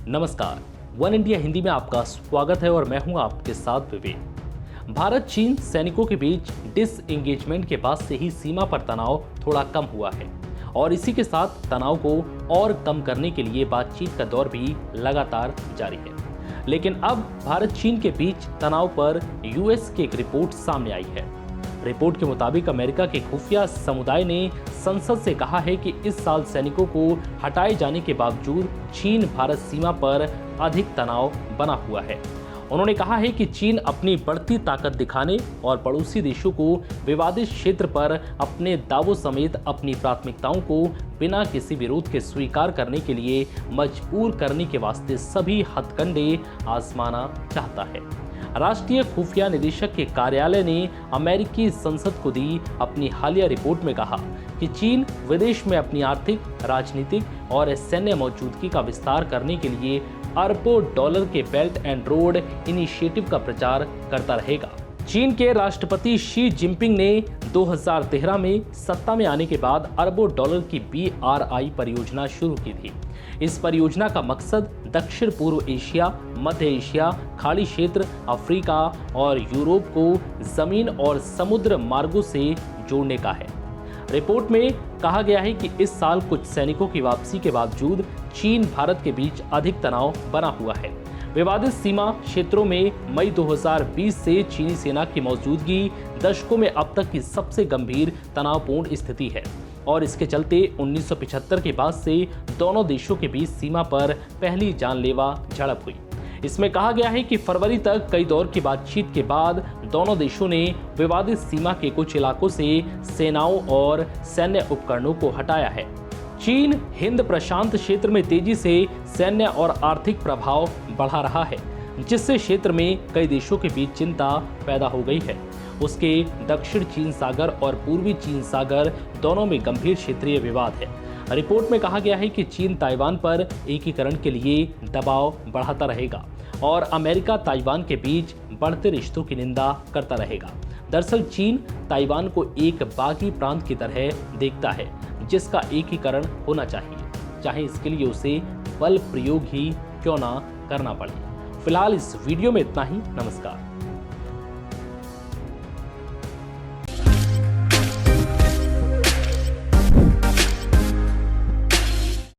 नमस्कार, one India Hindi में आपका स्वागत है और मैं हूं आपके साथ विवेक। भारत चीन सैनिकों के बीच डिसएंगेजमेंट के बाद से ही सीमा पर तनाव थोड़ा कम हुआ है और इसी के साथ तनाव को और कम करने के लिए बातचीत का दौर भी लगातार जारी है। लेकिन अब भारत चीन के बीच तनाव पर यूएस की एक रिपोर्ट सामने आई है। रिपोर्ट के मुताबिक अमेरिका के खुफिया समुदाय ने संसद से कहा है कि इस साल सैनिकों को हटाए जाने के बावजूद चीन भारत सीमा पर अधिक तनाव बना हुआ है। उन्होंने कहा है कि चीन अपनी बढ़ती ताकत दिखाने और पड़ोसी देशों को विवादित क्षेत्र पर अपने दावों समेत अपनी प्राथमिकताओं को बिना किसी विरोध के स्वीकार करने के लिए मजबूर करने के वास्ते सभी हथकंडे आजमाना चाहता है। राष्ट्रीय खुफिया निदेशक के कार्यालय ने अमेरिकी संसद को दी अपनी हालिया रिपोर्ट में कहा कि चीन विदेश में अपनी आर्थिक, राजनीतिक और सैन्य मौजूदगी का विस्तार करने के लिए अरबों डॉलर के बेल्ट एंड रोड इनिशिएटिव का प्रचार करता रहेगा। चीन के राष्ट्रपति शी जिनपिंग ने 2013 में सत्ता में आने के बाद अरबों डॉलर की BRI परियोजना शुरू की थी। इस परियोजना का मकसद दक्षिण पूर्व एशिया, मध्य एशिया, खाड़ी क्षेत्र, अफ्रीका और यूरोप को जमीन और समुद्र मार्गों से जोड़ने का है। रिपोर्ट में कहा गया है कि इस साल कुछ सैनिकों की वापसी के बावजूद चीन भारत के बीच अधिक तनाव बना हुआ है। विवादित सीमा क्षेत्रों में मई 2020 से चीनी सेना की मौजूदगी दशकों में अब तक की सबसे गंभीर तनावपूर्ण स्थिति है और इसके चलते 1975 के बाद से दोनों देशों के बीच सीमा पर पहली जानलेवा झड़प हुई। इसमें कहा गया है कि फरवरी तक कई दौर की बातचीत के बाद दोनों देशों ने विवादित सीमा के कुछ इलाकों से सेनाओं और सैन्य उपकरणों को हटाया है। चीन हिंद प्रशांत क्षेत्र में तेजी से सैन्य और आर्थिक प्रभाव बढ़ा रहा है, जिससे क्षेत्र में कई देशों के बीच चिंता पैदा हो गई है। उसके दक्षिण चीन सागर और पूर्वी चीन सागर दोनों में गंभीर क्षेत्रीय विवाद है। रिपोर्ट में कहा गया है कि चीन ताइवान पर एकीकरण के लिए दबाव बढ़ाता रहेगा और अमेरिका ताइवान के बीच बढ़ते रिश्तों की निंदा करता रहेगा। दरअसल चीन ताइवान को एक बागी प्रांत की तरह देखता है जिसका एकीकरण होना चाहिए, चाहे इसके लिए उसे बल प्रयोग ही क्यों ना करना पड़े। फिलहाल इस वीडियो में इतना ही। नमस्कार।